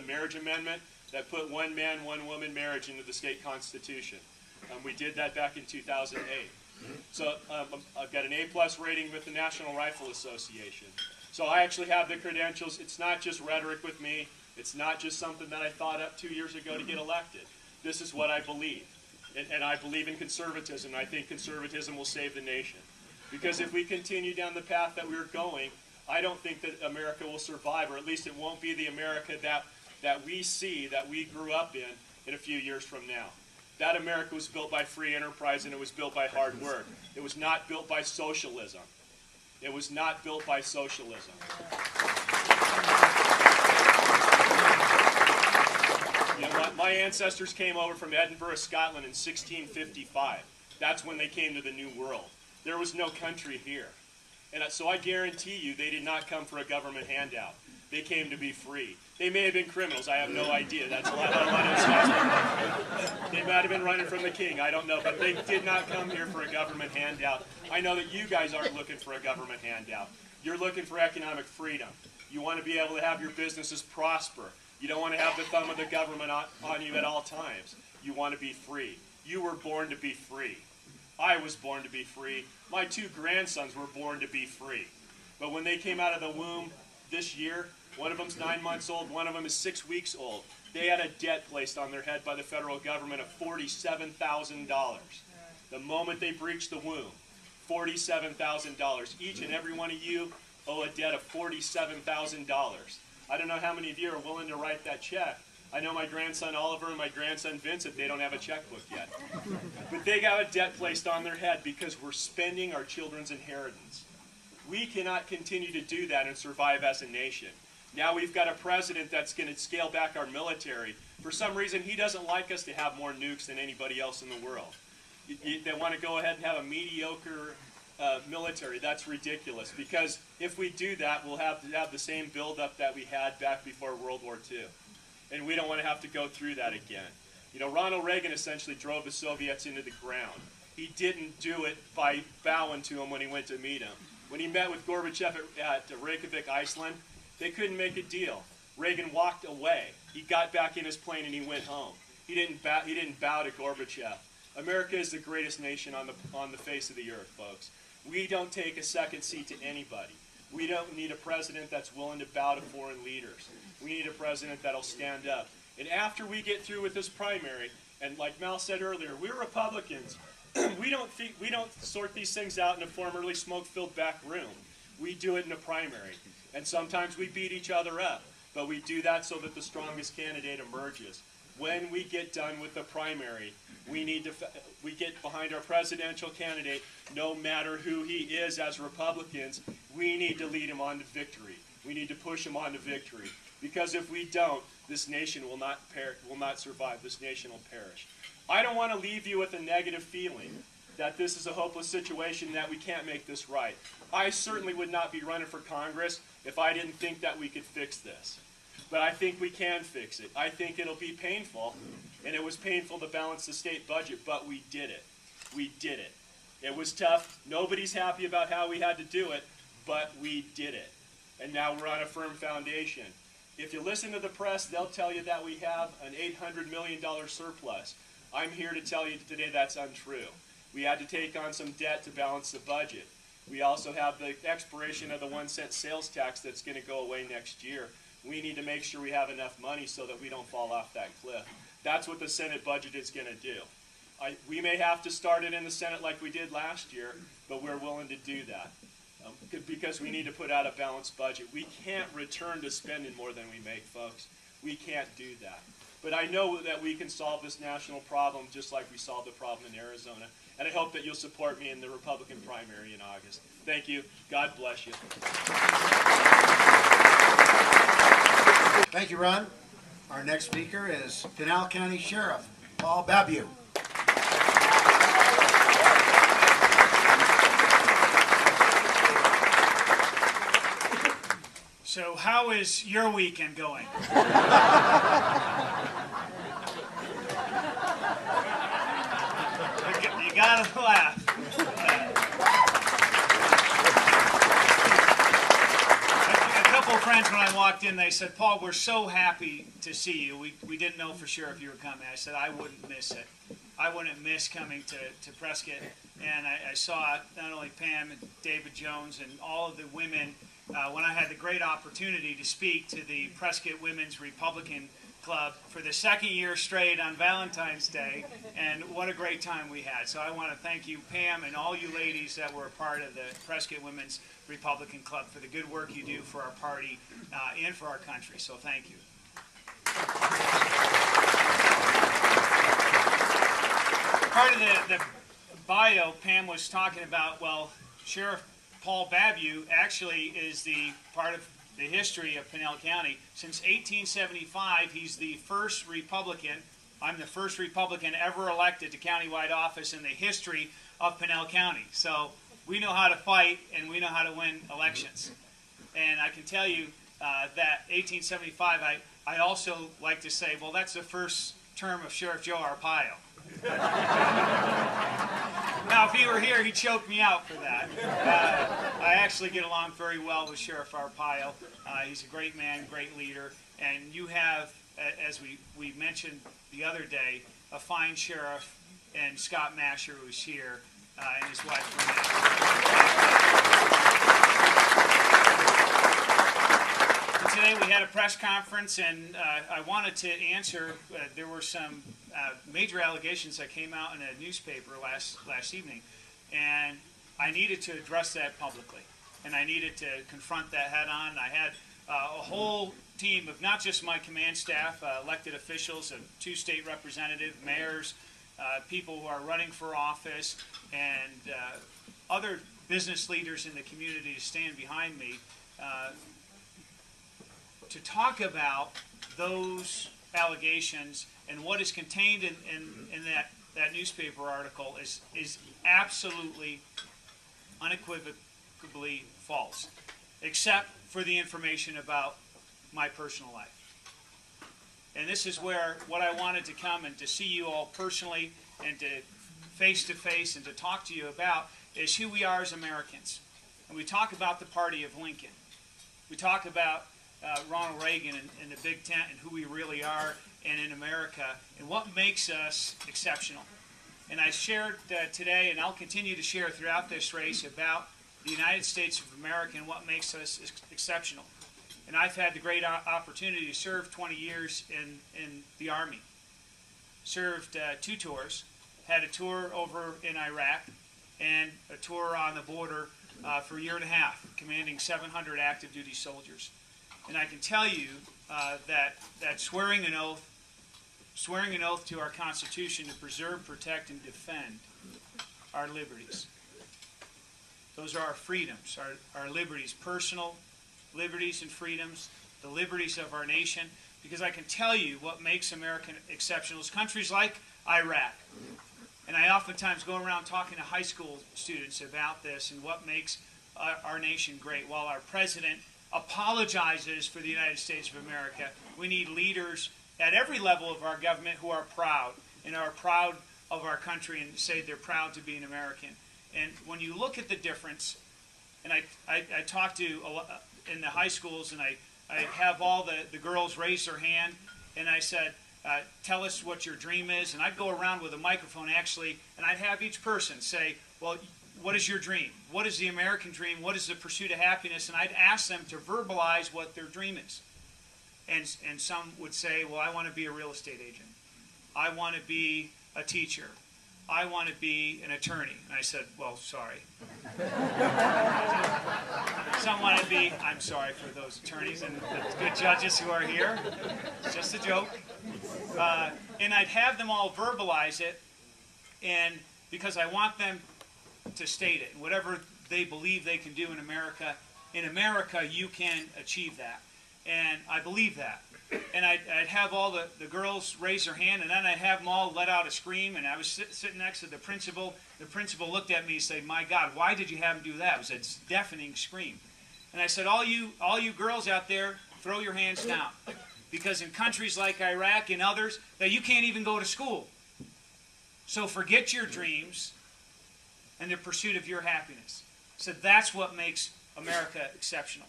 the marriage amendment that put one man, one woman marriage into the state constitution. We did that back in 2008. So I've got an A+ rating with the National Rifle Association. So I actually have the credentials. It's not just rhetoric with me. It's not just something that I thought up 2 years ago to get elected. This is what I believe. And I believe in conservatism. I think conservatism will save the nation. Because if we continue down the path that we're going, I don't think that America will survive, or at least it won't be the America that we see, that we grew up in a few years from now. That America was built by free enterprise, and it was built by hard work. It was not built by socialism. It was not built by socialism. You know, my ancestors came over from Edinburgh, Scotland in 1655. That's when they came to the New World. There was no country here. And so I guarantee you they did not come for a government handout. They came to be free. They may have been criminals. I have no idea. That's a lot of They might have been running from the king. I don't know. But they did not come here for a government handout. I know that you guys aren't looking for a government handout. You're looking for economic freedom. You want to be able to have your businesses prosper. You don't want to have the thumb of the government on you at all times. You want to be free. You were born to be free. I was born to be free. My 2 grandsons were born to be free. But when they came out of the womb this year, one of them's 9 months old, one of them is 6 weeks old. They had a debt placed on their head by the federal government of $47,000. The moment they breached the womb, $47,000. Each and every one of you owe a debt of $47,000. I don't know how many of you are willing to write that check. I know my grandson Oliver and my grandson Vincent, they don't have a checkbook yet. But they got a debt placed on their head because we're spending our children's inheritance. We cannot continue to do that and survive as a nation. Now we've got a president that's going to scale back our military. For some reason, he doesn't like us to have more nukes than anybody else in the world. They want to go ahead and have a mediocre military. That's ridiculous, because if we do that, we'll have to have the same buildup that we had back before World War II. And we don't want to have to go through that again. You know, Ronald Reagan essentially drove the Soviets into the ground. He didn't do it by bowing to him when he went to meet him. When he met with Gorbachev at Reykjavik, Iceland, they couldn't make a deal. Reagan walked away. He got back in his plane and he went home. He didn't bow to Gorbachev. America is the greatest nation on the face of the earth, folks. We don't take a second seat to anybody. We don't need a president that's willing to bow to foreign leaders. We need a president that'll stand up. And after we get through with this primary, and like Mal said earlier, we're Republicans. We don't sort these things out in a formerly smoke-filled back room. We do it in a primary. And sometimes we beat each other up, but we do that so that the strongest candidate emerges. When we get done with the primary, we get behind our presidential candidate, no matter who he is. As Republicans, we need to lead him on to victory. We need to push him on to victory. Because if we don't, this nation will not survive. This nation will perish. I don't want to leave you with a negative feeling that this is a hopeless situation, that we can't make this right. I certainly would not be running for Congress if I didn't think that we could fix this. But I think we can fix it. I think it'll be painful, and it was painful to balance the state budget, but we did it. We did it. It was tough. Nobody's happy about how we had to do it, but we did it. And now we're on a firm foundation. If you listen to the press, they'll tell you that we have an $800 million surplus. I'm here to tell you today that's untrue. We had to take on some debt to balance the budget. We also have the expiration of the 1-cent sales tax that's going to go away next year. We need to make sure we have enough money so that we don't fall off that cliff. That's what the Senate budget is going to do. We may have to start it in the Senate like we did last year, but we're willing to do that because we need to put out a balanced budget. We can't return to spending more than we make, folks. We can't do that. But I know that we can solve this national problem just like we solved the problem in Arizona. And I hope that you'll support me in the Republican primary in August. Thank you. God bless you. Thank you, Ron. Our next speaker is Pinal County Sheriff Paul Babu. So how is your weekend going? You gotta laugh. A couple of friends when I walked walked in, they said, "Paul, we're so happy to see you. We didn't know for sure if you were coming." I said, "I wouldn't miss it. I wouldn't miss coming to Prescott." And I saw not only Pam and David Jones and all of the women when I had the great opportunity to speak to the Prescott Women's Republican Club for the second year straight on Valentine's Day, and what a great time we had. So I want to thank you, Pam, and all you ladies that were a part of the Prescott Women's Republican Club for the good work you do for our party and for our country. So thank you. Part of the bio, Pam was talking about, well, Sheriff Paul Babu actually is the part of the history of Pinal County. Since 1875, he's the first Republican. I'm the first Republican ever elected to countywide office in the history of Pinal County. So we know how to fight and we know how to win elections. And I can tell you that 1875, I also like to say, well, that's the first term of Sheriff Joe Arpaio. Now, if he were here, he'd choke me out for that. I actually get along very well with Sheriff Arpaio. He's a great man, great leader, and you have, as we mentioned the other day, a fine sheriff, and Scott Masher, who's here, and his wife, Renee. Today we had a press conference, and I wanted to answer, there were some major allegations that came out in a newspaper last evening, and I needed to address that publicly, and I needed to confront that head on. I had a whole team of not just my command staff, elected officials, 2 state representatives, mayors, people who are running for office, and other business leaders in the community to stand behind me to talk about those allegations, and what is contained in that newspaper article is absolutely, unequivocally false, except for the information about my personal life. And this is where what I wanted to come and to see you all personally and to face and to talk to you about is who we are as Americans. And we talk about the party of Lincoln. We talk about Ronald Reagan and the Big Tent and who we really are and in America and what makes us exceptional. And I shared today, and I'll continue to share throughout this race, about the United States of America and what makes us exceptional. And I've had the great opportunity to serve 20 years in the Army. Served 2 tours. Had a tour over in Iraq and a tour on the border for a year and a half, commanding 700 active duty soldiers. And I can tell you that swearing an oath to our Constitution to preserve, protect, and defend our liberties. Those are our freedoms, our liberties, personal liberties and freedoms, the liberties of our nation. Because I can tell you what makes America exceptional is countries like Iraq. And I oftentimes go around talking to high school students about this and what makes our nation great. While our president apologizes for the United States of America, we need leaders at every level of our government who are proud and are proud of our country and say they're proud to be an American. And when you look at the difference, and I talk to in the high schools, and I have all the girls raise their hand, and I said, tell us what your dream is. And I'd go around with a microphone actually, and I'd have each person say, well, what is your dream? What is the American dream? What is the pursuit of happiness? And I'd ask them to verbalize what their dream is. And some would say, well, I want to be a real estate agent. I want to be a teacher. I want to be an attorney. And I said, well, sorry. Some want to be, I'm sorry for those attorneys and the good judges who are here. It's just a joke. And I'd have them all verbalize it, and because I want them to state it. Whatever they believe they can do in America, you can achieve that. And I believe that. And I'd have all the girls raise their hand, and then I'd have them all let out a scream, and I was sitting next to the principal. The principal looked at me and said, my God, why did you have them do that? It was a deafening scream. And I said, all you girls out there, throw your hands down. Because in countries like Iraq and others, that you can't even go to school. So forget your dreams and the pursuit of your happiness. So that's what makes America exceptional.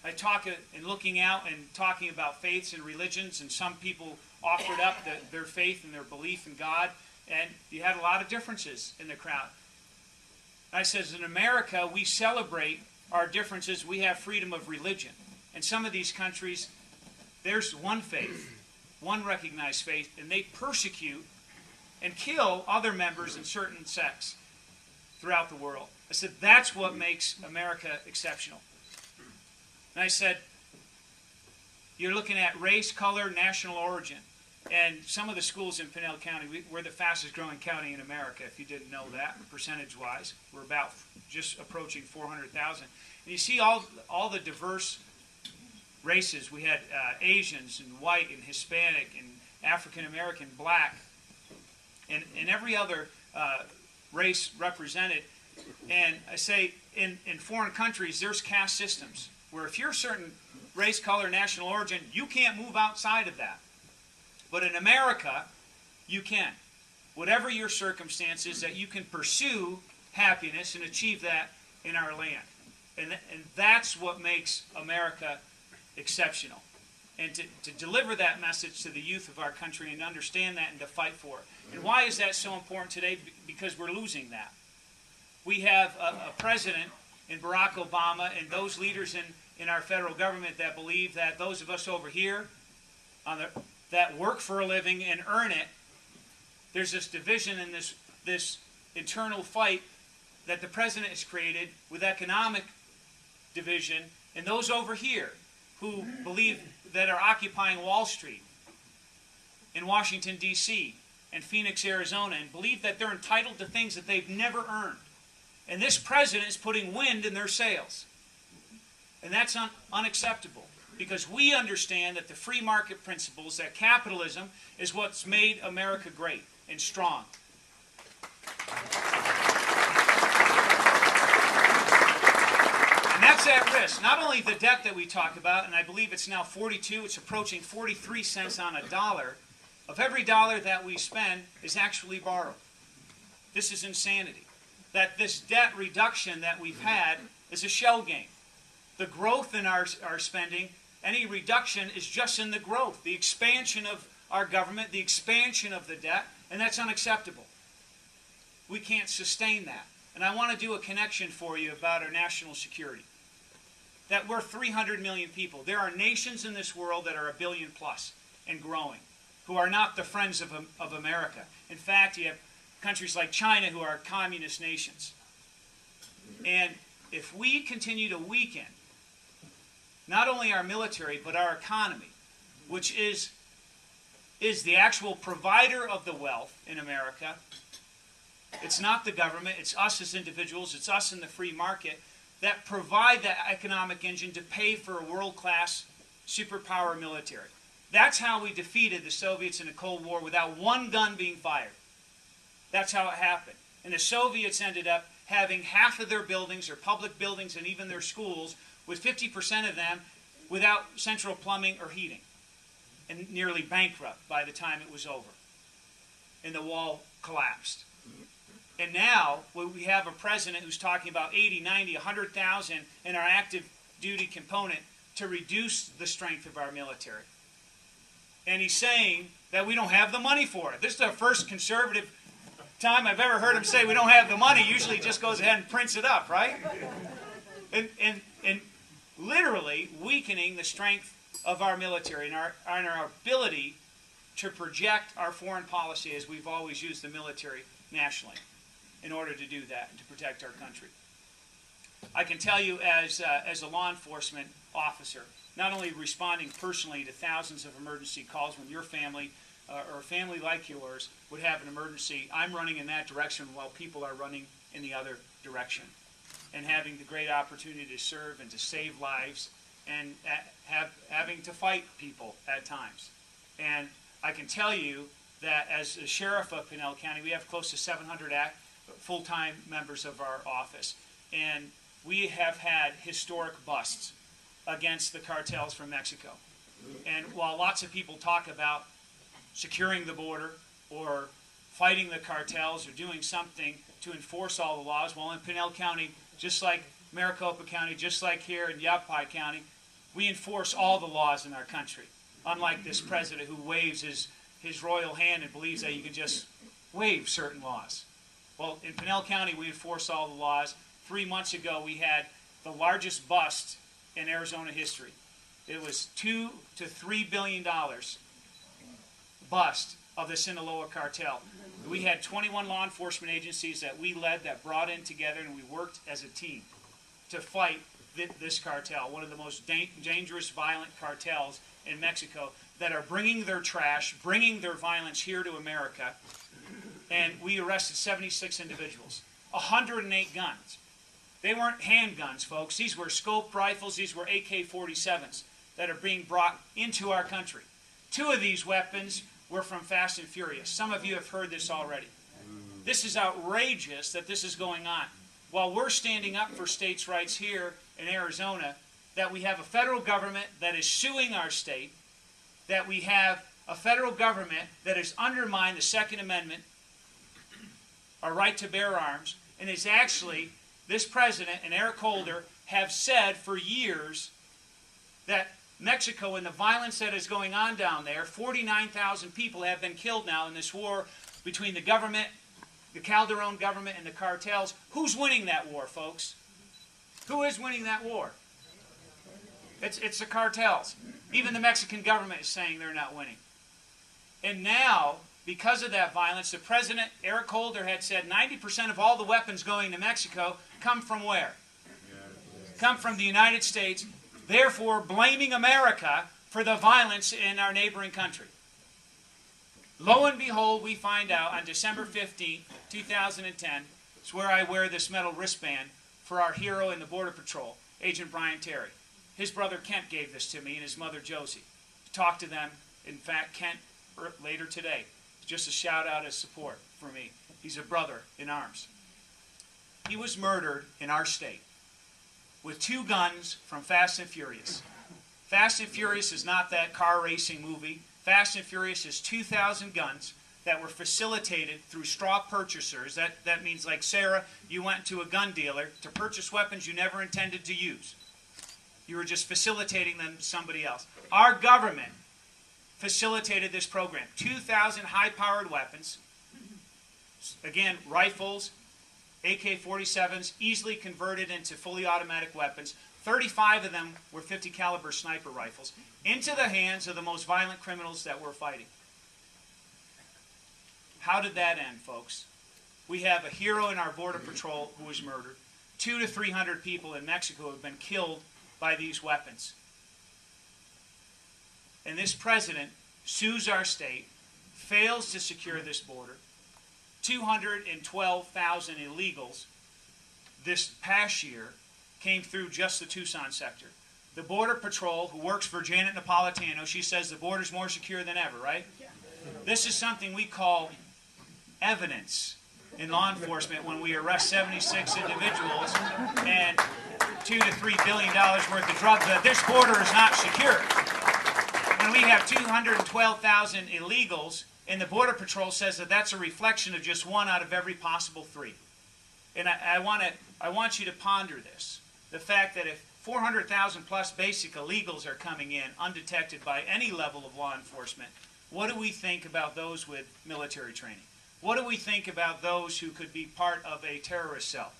I talk and looking out and talking about faiths and religions, and some people offered up their faith and their belief in God, and you had a lot of differences in the crowd. And I says, in America, we celebrate our differences. We have freedom of religion. In some of these countries, there's one faith, one recognized faith, and they persecute and kill other members in certain sects throughout the world. I said, that's what makes America exceptional. And I said, you're looking at race, color, national origin. And some of the schools in Pinell County, we're the fastest growing county in America, if you didn't know that, percentage-wise. We're about just approaching 400,000. And you see all the diverse races. We had Asians and white and Hispanic and African-American, black, and every other race represented. And I say, in foreign countries, there's caste systems, where if you're a certain race, color, national origin, you can't move outside of that. But in America, you can. Whatever your circumstances, that you can pursue happiness and achieve that in our land. And that's what makes America exceptional. And to deliver that message to the youth of our country and understand that and to fight for it. And why is that so important today? Because we're losing that. We have a president in Barack Obama and those leaders in our federal government that believe that those of us over here that work for a living and earn it, there's this division and this internal fight that the president has created with economic division, and those over here who believe that are occupying Wall Street in Washington, D.C. and Phoenix, Arizona, and believe that they're entitled to things that they've never earned. And this president is putting wind in their sails. And that's unacceptable, because we understand that the free market principles, that capitalism is what's made America great and strong. And that's at risk. Not only the debt that we talk about, and I believe it's now 42, it's approaching 43 cents on a dollar. Of every dollar that we spend is actually borrowed. This is insanity. That this debt reduction that we've had is a shell game. The growth in our spending, any reduction is just in the growth, the expansion of our government, the expansion of the debt, and that's unacceptable. We can't sustain that. And I want to do a connection for you about our national security. That we're 300 million people. There are nations in this world that are 1 billion plus and growing, who are not the friends of America. In fact, you have countries like China who are communist nations. And if we continue to weaken not only our military, but our economy, which is the actual provider of the wealth in America. It's not the government, it's us as individuals, it's us in the free market that provide that economic engine to pay for a world-class superpower military. That's how we defeated the Soviets in the Cold War without one gun being fired. That's how it happened. And the Soviets ended up having half of their buildings, their public buildings, and even their schools, with 50% of them without central plumbing or heating, and nearly bankrupt by the time it was over. And the wall collapsed. And now we have a president who's talking about 80, 90, 100,000 in our active duty component to reduce the strength of our military. And he's saying that we don't have the money for it. This is the first conservative time I've ever heard him say we don't have the money. Usually he just goes ahead and prints it up, right? And literally weakening the strength of our military and our ability to project our foreign policy as we've always used the military nationally in order to do that and to protect our country. I can tell you as a law enforcement officer, not only responding personally to thousands of emergency calls when your family or a family like yours would have an emergency, I'm running in that direction while people are running in the other direction, and having the great opportunity to serve and to save lives and having to fight people at times. And I can tell you that as the sheriff of Pinell County, we have close to 700 full-time members of our office, and we have had historic busts against the cartels from Mexico. And while lots of people talk about securing the border or fighting the cartels or doing something to enforce all the laws, well, in Pinell County, just like Maricopa County, just like here in Yavapai County, We enforce all the laws in our country, unlike this president who waves his royal hand and believes that you can just waive certain laws. Well, in Pinell County, we enforce all the laws. 3 months ago, we had the largest bust in Arizona history. It was $2 to $3 billion bust of the Sinaloa cartel. We had 21 law enforcement agencies that we led that brought in together, and we worked as a team to fight this cartel, one of the most dangerous, violent cartels in Mexico, that are bringing their trash, bringing their violence here to America. And we arrested 76 individuals, 108 guns. They weren't handguns, folks. These were scoped rifles. These were AK-47s that are being brought into our country. 2 of these weapons were from Fast and Furious. Some of you have heard this already. This is outrageous that this is going on. While we're standing up for states' rights here in Arizona, that we have a federal government that is suing our state, that we have a federal government that has undermined the Second Amendment, our right to bear arms, and is actually, this president and Eric Holder have said for years that Mexico and the violence that is going on down there, 49,000 people have been killed now in this war between the government, the Calderon government, and the cartels. Who's winning that war, folks? Who is winning that war? It's the cartels. Even the Mexican government is saying they're not winning. And now, because of that violence, the president, Eric Holder, had said 90% of all the weapons going to Mexico come from where? Come from the United States, therefore blaming America for the violence in our neighboring country. Lo and behold, we find out on December 15, 2010, it's where I wear this metal wristband for our hero in the Border Patrol, Agent Brian Terry. His brother Kent gave this to me and his mother Josie. Talked to them. In fact, Kent, later today, just a shout out as support for me. He's a brother in arms. He was murdered in our state with 2 guns from Fast and Furious. Fast and Furious is not that car racing movie. Fast and Furious is 2,000 guns that were facilitated through straw purchasers. That means, like Sarah, you went to a gun dealer to purchase weapons you never intended to use. You were just facilitating them to somebody else. Our government facilitated this program. 2,000 high-powered weapons, again, rifles, AK-47s, easily converted into fully automatic weapons. 35 of them were 50 caliber sniper rifles, into the hands of the most violent criminals that we're fighting. How did that end, folks? We have a hero in our Border Patrol who was murdered. 200 to 300 people in Mexico have been killed by these weapons. And this president sues our state, fails to secure this border. 212,000 illegals this past year came through just the Tucson sector. The Border Patrol, who works for Janet Napolitano, she says the border's more secure than ever, right? Yeah. This is something we call evidence in law enforcement when we arrest 76 individuals and $2 to $3 billion worth of drugs. This border is not secure. When we have 212,000 illegals, and the Border Patrol says that that's a reflection of just 1 out of every possible 3. And I want you to ponder this. The fact that if 400,000 plus basic illegals are coming in undetected by any level of law enforcement, what do we think about those with military training? What do we think about those who could be part of a terrorist cell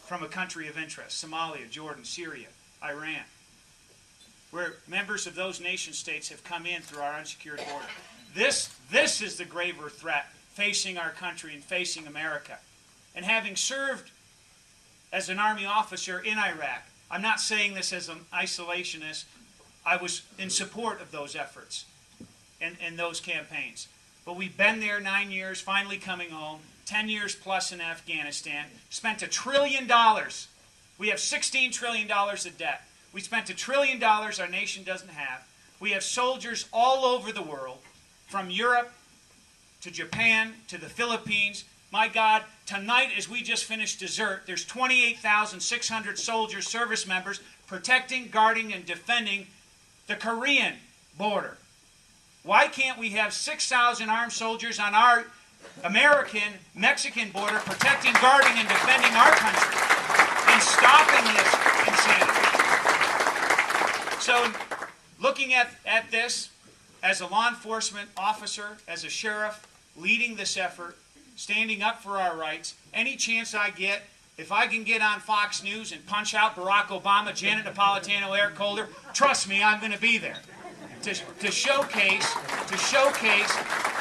from a country of interest? Somalia, Jordan, Syria, Iran, where members of those nation states have come in through our unsecured border. This is the graver threat facing our country and facing America. And having served as an Army officer in Iraq, I'm not saying this as an isolationist. I was in support of those efforts and those campaigns. But we've been there 9 years, finally coming home, 10 years plus in Afghanistan, spent $1 trillion. We have $16 trillion of debt. We spent $1 trillion our nation doesn't have. We have soldiers all over the world, from Europe to Japan to the Philippines. My God, tonight as we just finished dessert, there's 28,600 soldiers, service members, protecting, guarding, and defending the Korean border. Why can't we have 6,000 armed soldiers on our American-Mexican border protecting, guarding, and defending our country and stopping this insanity? So looking at this, as a law enforcement officer, as a sheriff, leading this effort, standing up for our rights, any chance I get, if I can get on Fox News and punch out Barack Obama, Janet Napolitano, Eric Holder, trust me, I'm going to be there to showcase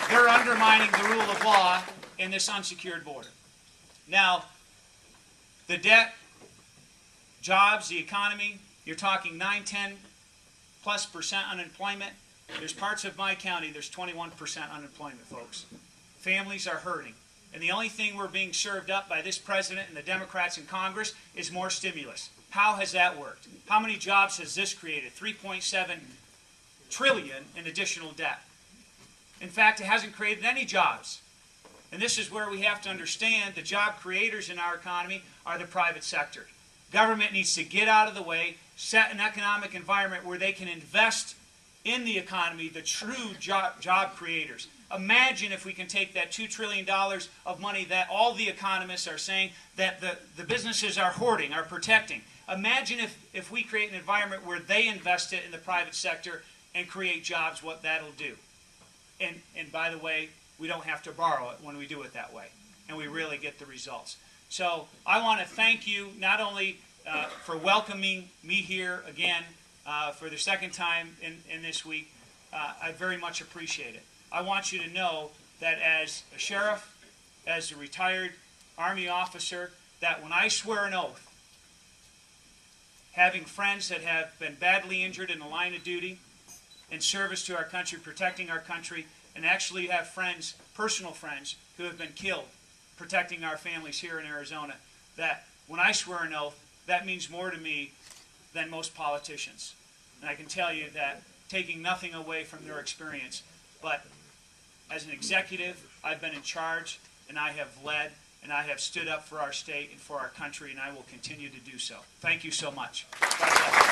they're undermining the rule of law in this unsecured border. Now, the debt, jobs, the economy, you're talking 9-10+% unemployment. There's parts of my county, there's 21% unemployment, folks. Families are hurting. And the only thing we're being served up by this president and the Democrats in Congress is more stimulus. How has that worked? How many jobs has this created? $3.7 trillion in additional debt. In fact, it hasn't created any jobs. And this is where we have to understand the job creators in our economy are the private sector. Government needs to get out of the way, set an economic environment where they can invest in the economy, the true job creators. Imagine if we can take that $2 trillion of money that all the economists are saying that the businesses are hoarding, are protecting. Imagine if we create an environment where they invest it in the private sector and create jobs, what that'll do. And by the way, we don't have to borrow it when we do it that way. And we really get the results. So I want to thank you not only for welcoming me here again for the second time in this week. I very much appreciate it. I want you to know that as a sheriff, as a retired Army officer, that when I swear an oath, having friends that have been badly injured in the line of duty, in service to our country, protecting our country, and actually have friends, personal friends, who have been killed protecting our families here in Arizona, that when I swear an oath, that means more to me than most politicians. And I can tell you that, taking nothing away from their experience, but as an executive, I've been in charge, and I have led, and I have stood up for our state and for our country, and I will continue to do so. Thank you so much. God bless.